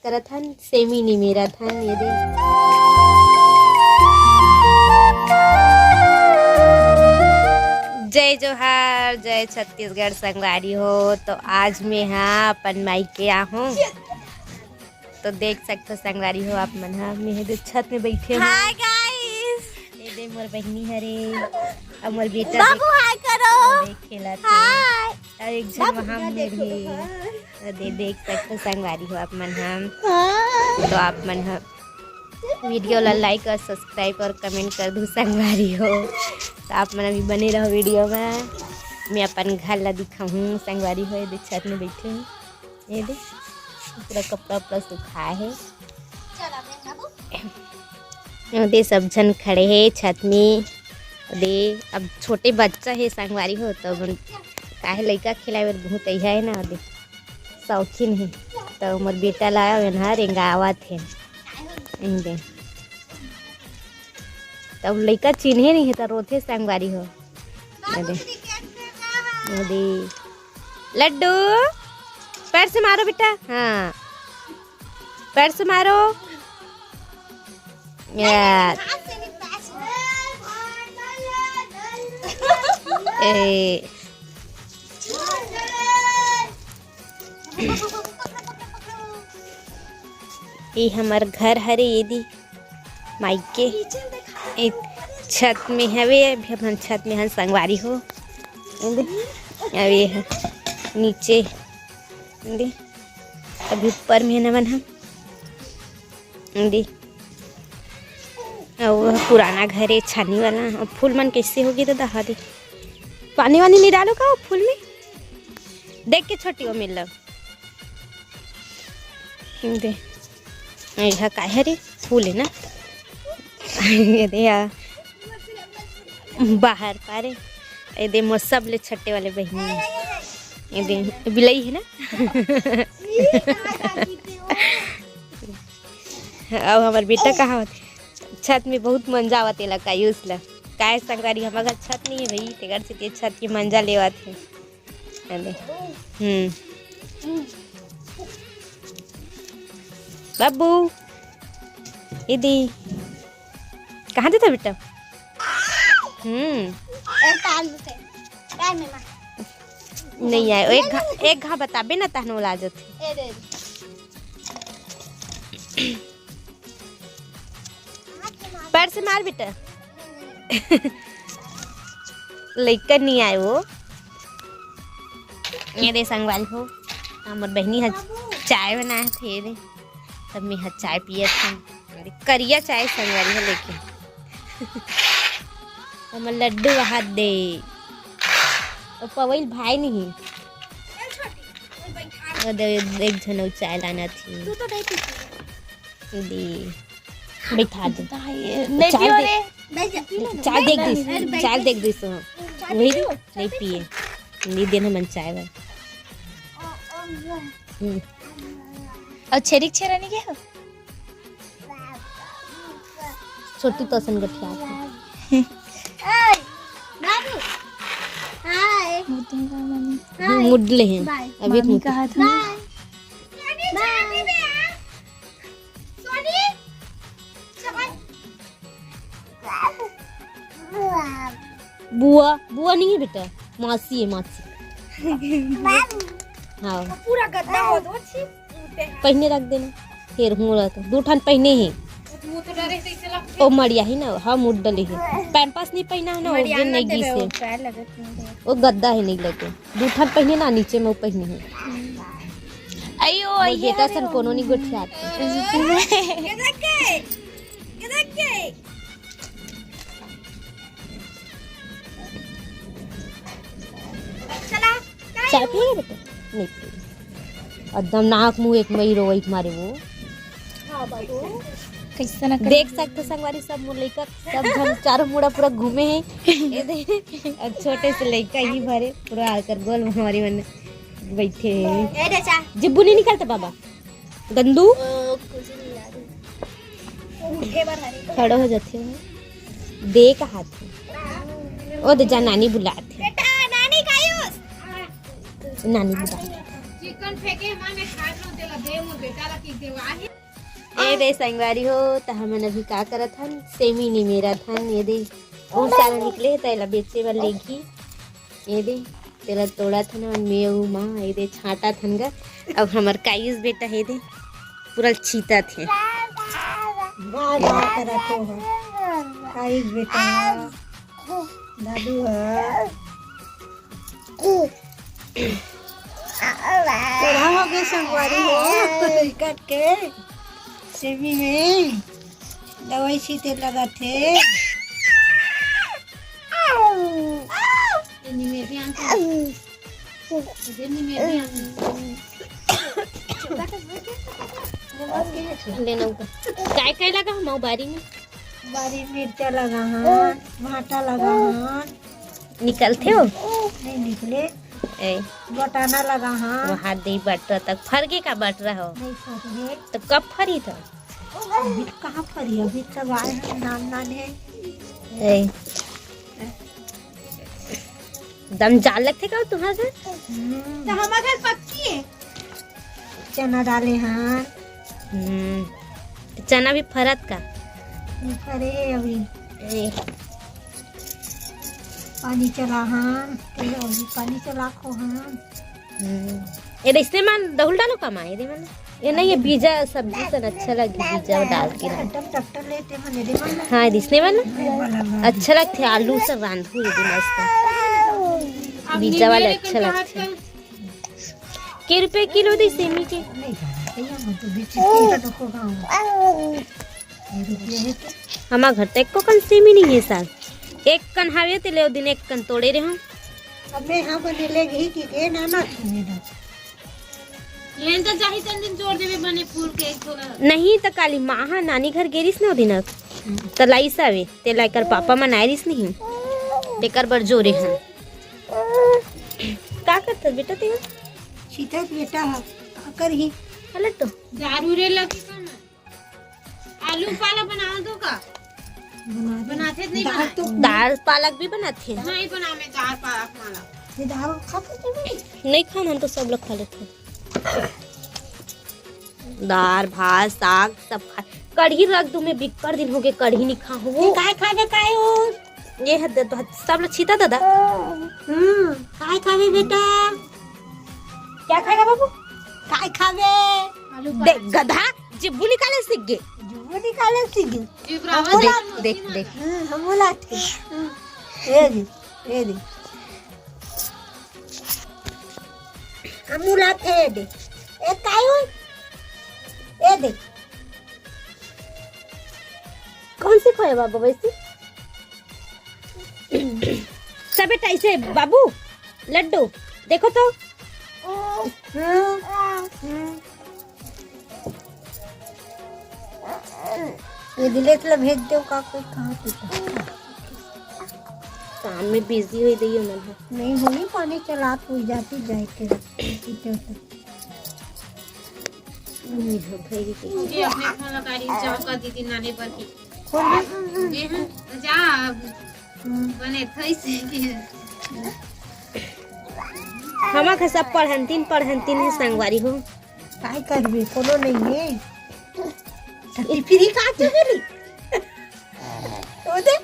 करा था सेमी नहीं मेरा था ये दे। जय जोहार, जय छत्तीसगढ़ संगवारी हो। तो आज मैं हाँ अपन मायके आ हूँ, तो देख सकते हो संगवारी हो आप मन। हाँ मैं दे छत में बैठे हूँ। हाय गाइस, ये दे मोर बहनी हरे और मोर बेटा बाबू हाय करो देख खेला हाय। और एक जन वहाँ में भी देख सकते हो संगवारी हो आप मन। हम तो आप मन हाँ वीडियो ला लाइक और सब्सक्राइब और कमेंट कर दूँ संगवारी हो। तो आप मन अभी बने रहो वीडियो में। मैं अपन घर ला दिखाऊँ संगवारी हो। ये देख छत में बैठे हूँ, ये देख पूरा कपड़ा उपड़ा सुखा है। दे सब जन खड़े हैं छत में। दे अब छोटे बच्चा है संगवारी हो, तो काहे लड़का खिलाए बहुत अहिया है ना। दे शौकीन है, तो मोर बेटा लाया ना रेंगावत है। दे तब लड़का चिन्हे नहीं है तो रोथे संगवारी हो। दे लड्डू पैर से मारो बेटा, हाँ पैर से मारो यार। ये हमार घर हरे ये दी मायके एक छत में हवे। अभी अपन छत में हम संगवारी हो। अभी है नीचे दे, अभी ऊपर में न बन हम दे। और पुराना घर है छानी वाला। और फूल मन कैसे होगी तो दहा दे। पानी वानी नहीं डालो का फूल में, देख के छोटी वो मिल दे। यहाँ का है रे फूल है ना। ये दे बाहर पारे ये दे मोर सब ले छट्टे वाले बहनी। ये दे बिलाई है ना। अब हमार बेटा कहाँ होते छत में बहुत मंजा आवत है का यूस ला काय संगवारी। हमारा छत नहीं है भाई, तेगर से ते छत की मंजा लेवत है। बाबू इदी कहाँ देता बेटा? नहीं आए एक घा बताबे ना तहनो ला जाते। पैर से मार बेटा। लड़का नहीं आए वो। ये दे संगवारी हो हमार बहनी है चाय बनाए थे रे, तब मैं हर चाय पिए थे करिया चाय संगवारी है लेके। हमार लड्डू वहाँ दे और पवैल भाई नहीं एक जन चाय लाना थी दे बैठा दे। चाय देख दी सो वही नहीं पिए नहीं देना मन चाय वाला। और छेरिक छेरा नहीं क्या छोटी तो सन गठिया मुडले हैं अभी कहा था। बुआ बुआ नहीं है बेटा, मासी है मासी। हाँ पूरा गद्दा हो दो पहने रख देना फिर हूँ तो दो ठान पहने ही ओ मरिया ही ना। हाँ मुड डले है पैम्पास नहीं पहना है ना वो नहीं गी से वो गद्दा है नहीं लगे। दो ठान पहने ना नीचे में वो पहने है। अयो बेटा सन कोनो नहीं गुठिया चाय पिए बेटा? नहीं पिए एकदम नाक मुँह एक मई रो मारे वो। कैसा ना देख सकते संगवारी सब लड़का सब जन चारों मुड़ा पूरा घूमे हैं। और छोटे से लड़का ही भरे पूरा आकर गोल हमारी मन बैठे हैं। जिब्बू नहीं निकलता बाबा गंदू खड़ो हो जाते हो। दे का हाथ ओ दे जा नानी बुलाते नानी बुला ए दे संगवारी हो तो हमन अभी का करत हन सेमी नहीं मेरा थन ये दे बहुत सारा निकले तैला बेचे वाला लेगी ये दे तेला तोड़ा थन मन मेऊ माँ ये दे छाटा थन गा अब हमर काइस बेटा है दे पूरा छीता थे काइस बेटा दादू है तेरा हो गया संगवारी हो कट के सेमी में दवाई छीते लगा थे लेना काय लगा हम बारी में बारी मिर्चा लगा हाँ भाटा लगा हाँ निकलते हो नहीं निकले ए बटाना लगा हाँ वहाँ दे बट रहा तक फरके का बट रहा हो नहीं फरे तो कब फरी था अभी कहाँ फरी अभी सब आए हैं नान है ए दम जाल लगते का तुम्हारे तो हमारे घर पक्की है चना डाले हाँ चना भी फरत का नहीं फरे अभी ए, पानी चला हाँ अभी पानी चला को हाँ ये रिश्ते में दहुल डालो का माँ ये मन ये नहीं ये बीजा सब्जी से अच्छा लगे बीजा डाल के ना टमाटर लेते मने दे मन हाँ रिश्ते में अच्छा लगते आलू से रांधू ये मस्त बीजा वाले अच्छा लगते के रुपए किलो दी सेमी के नहीं भैया मत बीच के तो को गाँव हमार घर तक को कन सेमी नहीं है साल एक कन हावे ते ले दिन एक कन तोड़े रहे अब मैं हाँ बने लेगी कि के ना ना मेरा लेन तो चाही तन दिन जोड़ देवे बने फूल के एक थोड़ा नहीं तो काली माँ हाँ नानी घर गेरिस ना दिन तो लाई सावे ते लाकर पापा मनारिस नहीं लेकर बर जोरे हैं का करत बेटा ते सीता बेटा कर ही अलग तो दारू रे लगी कम आलू पाला बना दो का बनाते नहीं दाल तो दाल पालक भी बनाते हैं नहीं बना में दाल पालक माला ये दाल खाते नहीं खाना हम तो सब लोग खा लेते हैं दाल भात साग सब खा कढ़ी रख दूं मैं बिक्कर दिन हो गए कढ़ी नहीं खा हो काय खावे काय हो ये है सब लोग छीता दादा काय खावे बेटा क्या खाएगा बाबू काय खावे देख गधा जिब्बू निकाले सीख गए जुबो निकाले सीगे देख देख देख हम बोला थे ये दे हम बोला थे दे ए काय हो ए दे कौन सी खोए बाबू वैसे सब बेटा ऐसे बाबू लड्डू देखो तो ये दिलेट ला भेज दो का कोई कहाँ पीता काम में बिजी हुई दी मन नहीं होगी पानी चला तो जाती जाए के पीते ये अपने फोन लगा रही जाओ का दीदी नानी पर की खोल ये हैं जा बने थई से हमा का सब पढ़ंतीन है संगवारी हो काय करबे कोनो नहीं है छठी फ्री का चली ओ दे